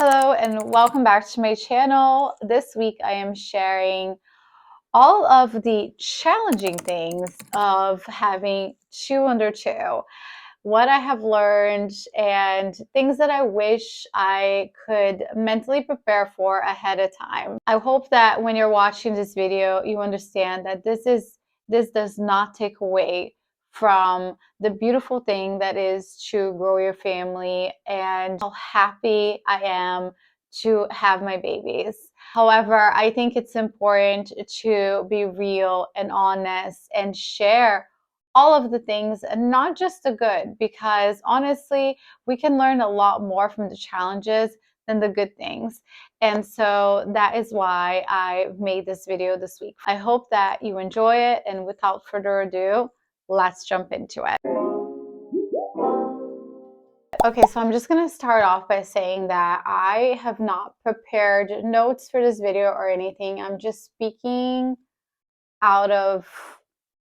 Hello and welcome back to my channel. This week I am sharing all of the challenging things of having two under two, what I have learned, and things that I wish I could mentally prepare for ahead of time. I hope that when you're watching this video, you understand that this does not take away from the beautiful thing that is to grow your family and how happy I am to have my babies. However, I think it's important to be real and honest and share all of the things and not just the good, because honestly, we can learn a lot more from the challenges than the good things. And so that is why I made this video this week. I hope that you enjoy it, and without further ado, let's jump into it. Okay, so I'm just going to start off by saying that I have not prepared notes for this video or anything. I'm just speaking out of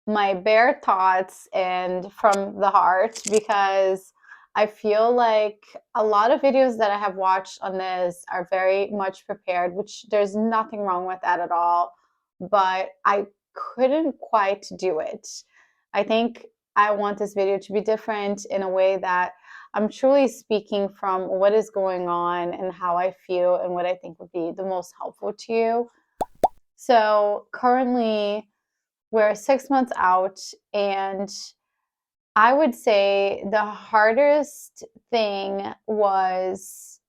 my bare thoughts and from the heart, because I feel like a lot of videos that I have watched on this are very much prepared, which there's nothing wrong with that at all, but I couldn't quite do it. I think I want this video to be different in a way that I'm truly speaking from what is going on and how I feel and what I think would be the most helpful to you. So currently, we're 6 months out, and I would say the hardest thing was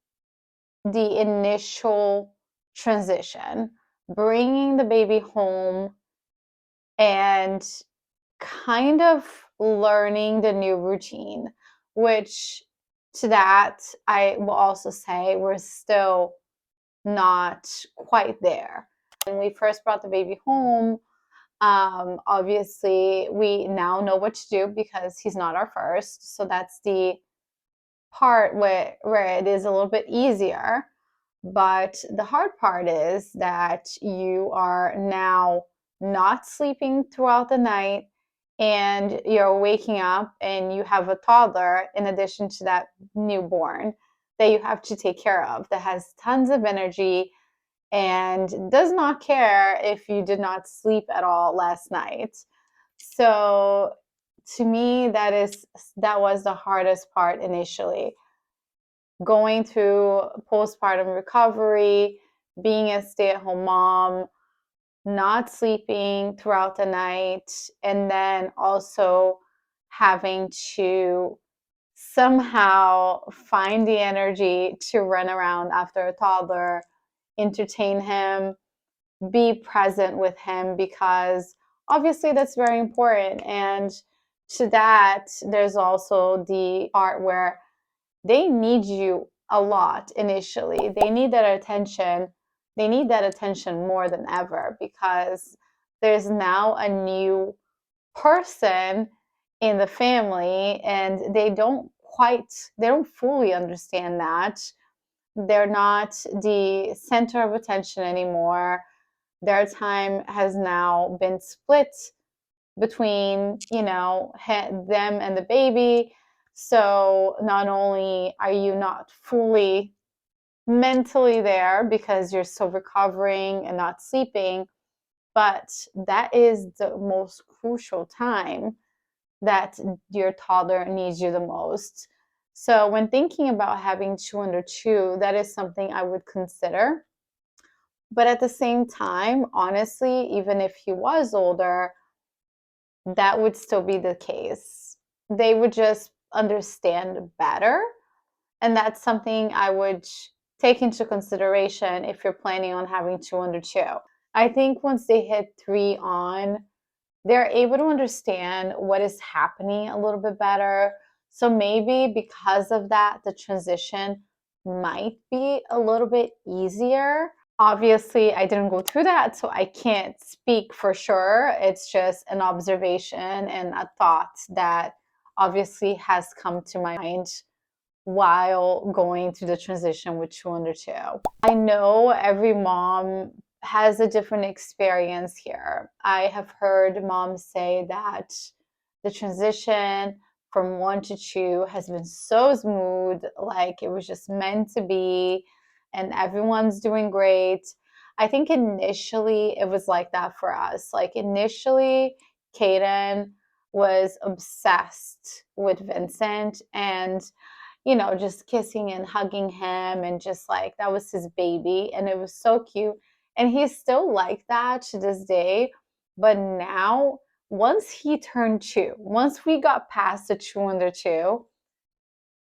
the initial transition, bringing the baby home and kind of learning the new routine, which to that I will also say we're still not quite there. When we first brought the baby home, obviously we now know what to do because he's not our first. So that's the part where it is a little bit easier. But the hard part is that you are now not sleeping throughout the night, and you're waking up and you have a toddler in addition to that newborn that you have to take care of, that has tons of energy and does not care if you did not sleep at all last night. So to me, that was the hardest part initially. Going through postpartum recovery, being a stay-at-home mom, not sleeping throughout the night, and then also having to somehow find the energy to run around after a toddler, entertain him, be present with him, because obviously that's very important. And to that, there's also the part where they need you a lot initially. They need that attention. They need that attention more than ever, because there's now a new person in the family, and they don't fully understand that. They're not the center of attention anymore. Their time has now been split between, them and the baby. So not only are you not fully mentally there because you're still recovering and not sleeping, but that is the most crucial time that your toddler needs you the most. So when thinking about having two under two, that is something I would consider. But at the same time, honestly, even if he was older, that would still be the case. They would just understand better. And that's something I would take into consideration if you're planning on having two under two. I think once they hit 3 on, they're able to understand what is happening a little bit better. So maybe because of that, the transition might be a little bit easier. Obviously, I didn't go through that, so I can't speak for sure. It's just an observation and a thought that obviously has come to my mind while going through the transition with two under two. I know every mom has a different experience here. I have heard moms say that the transition from one to two has been so smooth, like it was just meant to be. and everyone's doing great. I think initially it was like that for us. Like initially, Caden was obsessed with Vincent and just kissing and hugging him and just like that was his baby and it was so cute. And he's still like that to this day. But now, once he turned 2, once we got past the 2 under 2,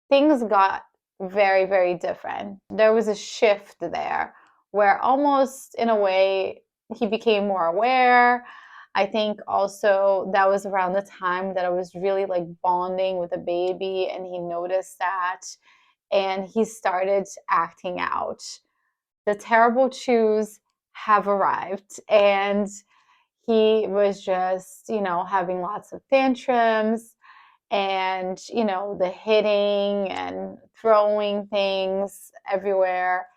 things got very, very different. There was a shift there where almost in a way he became more aware. I think also that was around the time that I was really like bonding with the baby, and he noticed that and he started acting out. The terrible chews have arrived, and he was just, having lots of tantrums and, the hitting and throwing things everywhere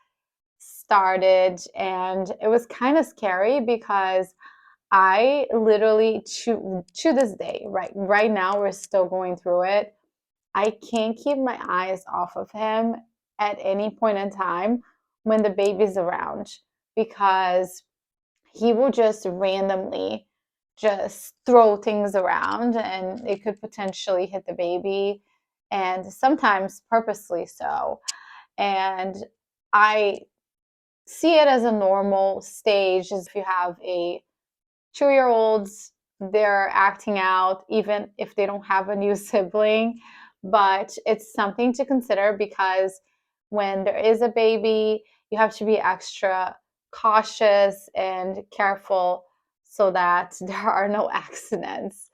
started. And it was kind of scary because I literally, to this day, right now, we're still going through it. I can't keep my eyes off of him at any point in time when the baby's around because he will just randomly just throw things around and it could potentially hit the baby and sometimes purposely so. And I see it as a normal stage as if you have a 2-year-olds, they're acting out even if they don't have a new sibling. But it's something to consider because when there is a baby, you have to be extra cautious and careful so that there are no accidents.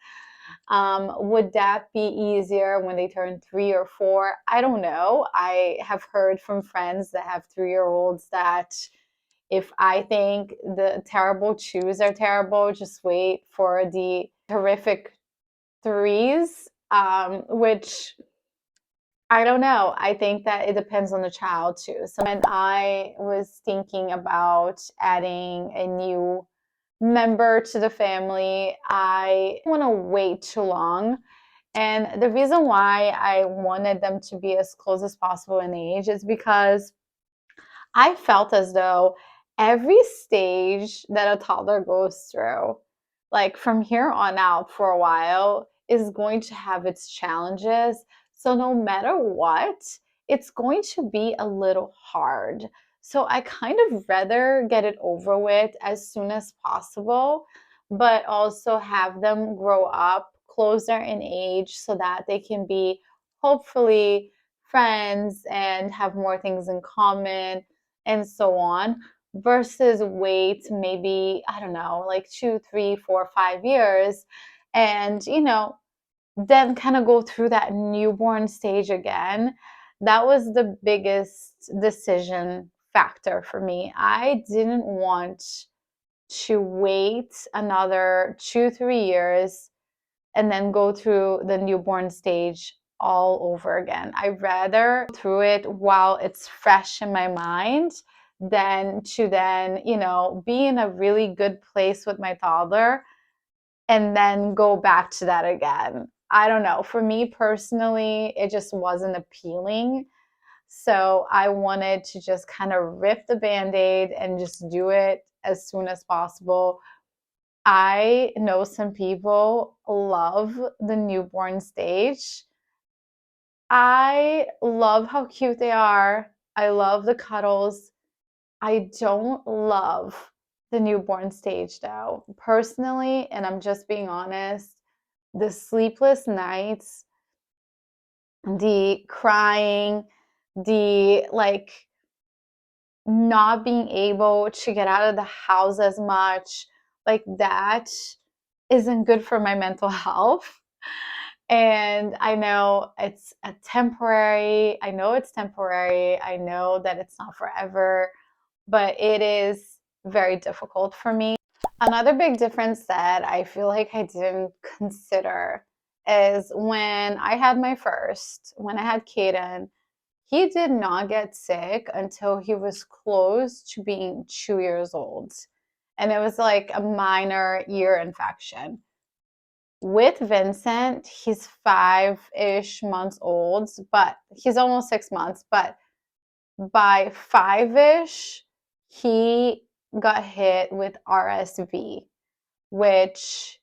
Would that be easier when they turn 3 or 4? I don't know. I have heard from friends that have 3-year-olds that if I think the terrible chews are terrible, just wait for the horrific threes, which I don't know. I think that it depends on the child too. So when I was thinking about adding a new member to the family, I didn't want to wait too long. And the reason why I wanted them to be as close as possible in age is because I felt as though every stage that a toddler goes through, like from here on out for a while, is going to have its challenges. So no matter what, it's going to be a little hard. So I kind of rather get it over with as soon as possible, but also have them grow up closer in age so that they can be hopefully friends and have more things in common and so on, versus wait maybe, I don't know, like 2, 3, 4, 5 years and, then kind of go through that newborn stage again. That was the biggest decision factor for me. I didn't want to wait another 2, 3 years and then go through the newborn stage all over again. I'd rather go through it while it's fresh in my mind than to then, be in a really good place with my toddler and then go back to that again. I don't know. For me personally, it just wasn't appealing. So I wanted to just kind of rip the band aid and just do it as soon as possible. I know some people love the newborn stage. I love how cute they are. I love the cuddles. I don't love the newborn stage though. Personally, and I'm just being honest, the sleepless nights, the crying, the like not being able to get out of the house as much, like that isn't good for my mental health. And I know it's a temporary, I know it's temporary, I know that it's not forever, but it is very difficult for me. Another big difference that I feel like I didn't consider is when I had my first, when I had Caden, he did not get sick until he was close to being 2 years old. And it was like a minor ear infection. With Vincent, he's 5-ish months old, but he's almost 6 months. But by 5-ish, he got hit with RSV, which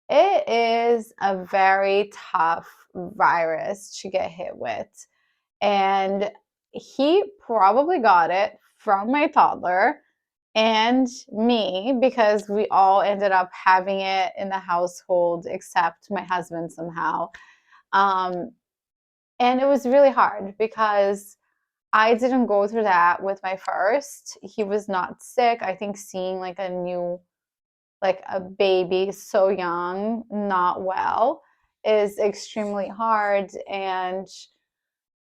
it is a very tough virus to get hit with. And he probably got it from my toddler and me because we all ended up having it in the household except my husband somehow. Um, and it was really hard because I didn't go through that with my first. He was not sick. I think seeing like a baby so young, not well, is extremely hard. And,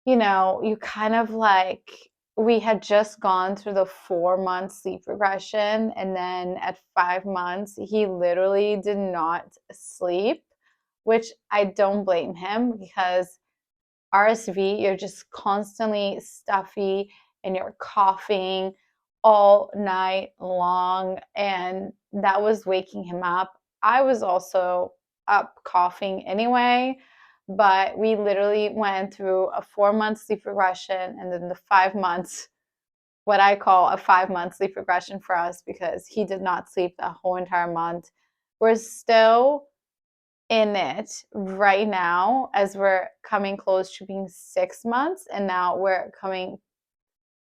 you kind of like, we had just gone through the 4-month sleep regression. And then at 5 months, he literally did not sleep, which I don't blame him because RSV, you're just constantly stuffy and you're coughing all night long. And that was waking him up. I was also up coughing anyway, but we literally went through a 4-month sleep regression and then the 5 months, what I call a 5-month sleep regression for us because he did not sleep the whole entire month. We're still in it right now as we're coming close to being 6 months, and now we're coming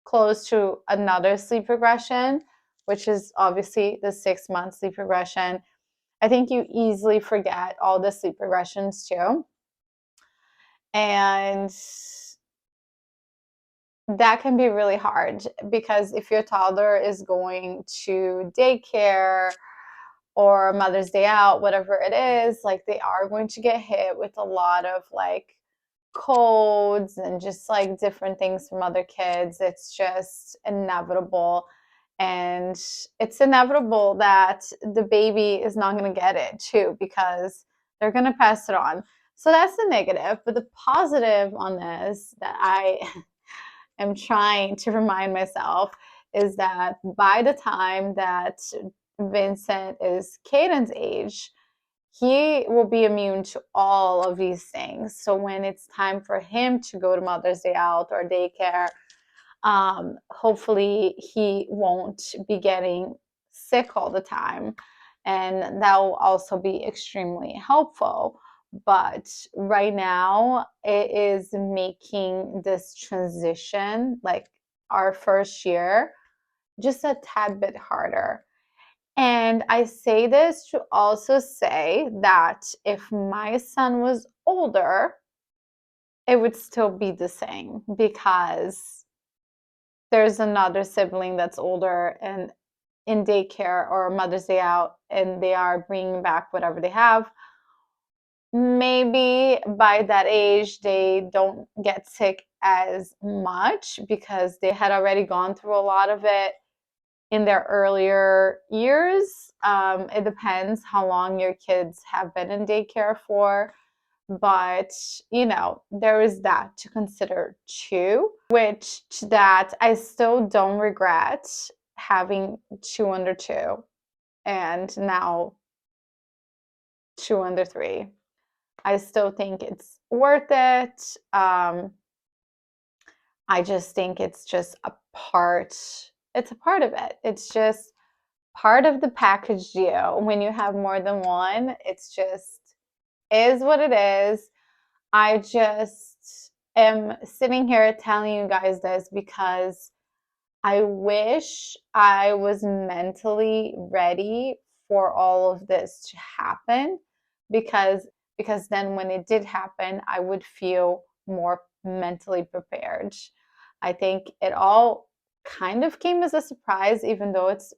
close to another sleep regression, which is obviously the 6-month sleep regression. I think you easily forget all the sleep regressions too. And that can be really hard because if your toddler is going to daycare or Mother's Day out, whatever it is, like they are going to get hit with a lot of like colds and just like different things from other kids. It's just inevitable. And it's inevitable that the baby is not going to get it too because they're going to pass it on. So that's the negative. But the positive on this that I am trying to remind myself is that by the time that Vincent is Caden's age, he will be immune to all of these things. So when it's time for him to go to Mother's Day out or daycare, hopefully he won't be getting sick all the time. And that will also be extremely helpful. But right now, it is making this transition, like our first year, just a tad bit harder. And I say this to also say that if my son was older, it would still be the same because there's another sibling that's older and in daycare or Mother's Day out, and they are bringing back whatever they have. Maybe by that age, they don't get sick as much because they had already gone through a lot of it in their earlier years. It depends how long your kids have been in daycare for. But, there is that to consider too, which that I still don't regret having 2 under 2 and now 2 under 3. I still think it's worth it. I just think it's just it's a part of it. It's just part of the package deal. When you have more than one, it's just is what it is. I just am sitting here telling you guys this because I wish I was mentally ready for all of this to happen because then when it did happen, I would feel more mentally prepared. I think it all kind of came as a surprise, even though it's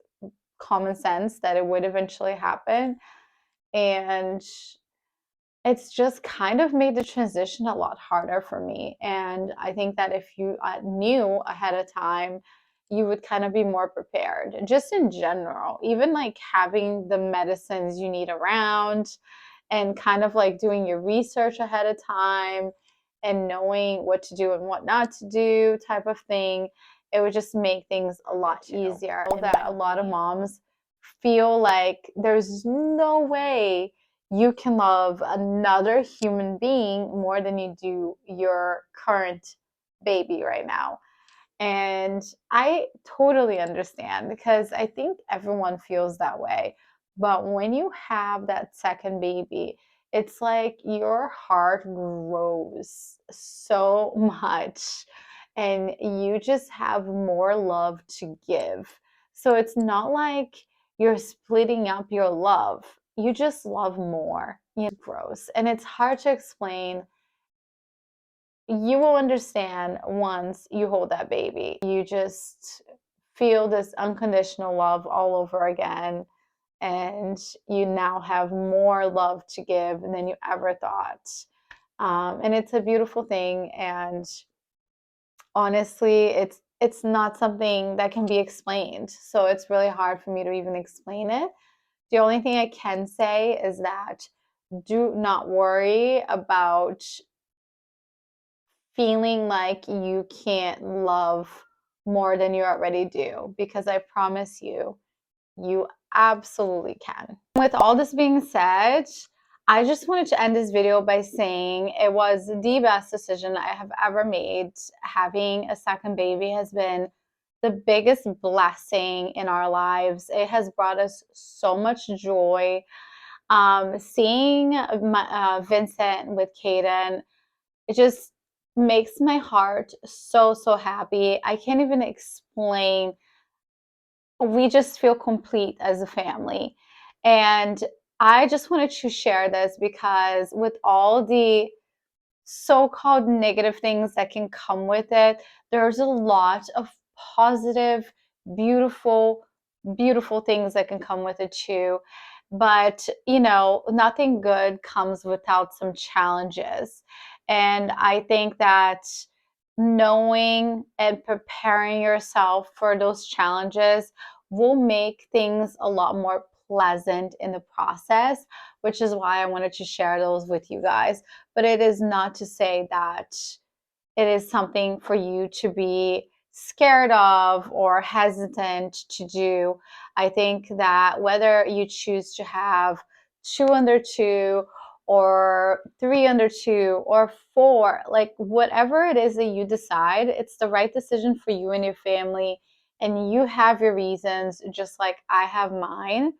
common sense that it would eventually happen. And it's just kind of made the transition a lot harder for me. And I think that if you knew ahead of time, you would kind of be more prepared, just in general, even like having the medicines you need around and kind of like doing your research ahead of time and knowing what to do and what not to do, type of thing. It would just make things a lot easier. That a lot of moms feel like there's no way you can love another human being more than you do your current baby right now. And I totally understand because I think everyone feels that way. But when you have that second baby, it's like your heart grows so much and you just have more love to give. So it's not like you're splitting up your love. You just love more. It grows. And it's hard to explain. You will understand once you hold that baby. You just feel this unconditional love all over again. And you now have more love to give than you ever thought. And it's a beautiful thing. And honestly, it's not something that can be explained. So it's really hard for me to even explain it. The only thing I can say is that do not worry about feeling like you can't love more than you already do, because I promise you, you absolutely can. With all this being said, I just wanted to end this video by saying it was the best decision I have ever made. Having a second baby has been the biggest blessing in our lives. It has brought us so much joy. Seeing Vincent with Caden, it just makes my heart so, so happy. I can't even explain. We just feel complete as a family. And I just wanted to share this because with all the so-called negative things that can come with it, there's a lot of positive, beautiful, beautiful things that can come with it too. But, you know, nothing good comes without some challenges. And I think that knowing and preparing yourself for those challenges will make things a lot more pleasant in the process, which is why I wanted to share those with you guys. But it is not to say that it is something for you to be scared of or hesitant to do. I think that whether you choose to have 2 under 2 or 3 under 2 or 4, like whatever it is that you decide, it's the right decision for you and your family. And you have your reasons, just like I have mine.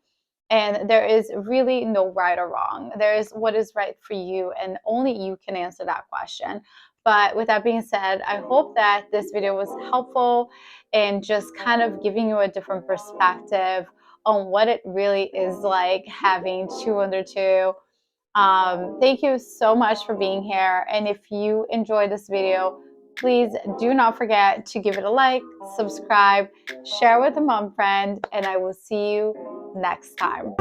And there is really no right or wrong. There is what is right for you, and only you can answer that question. But with that being said, I hope that this video was helpful and just kind of giving you a different perspective on what it really is like having 2 under 2. Thank you so much for being here. And if you enjoyed this video, please do not forget to give it a like, subscribe, share with a mom friend, and I will see you next time.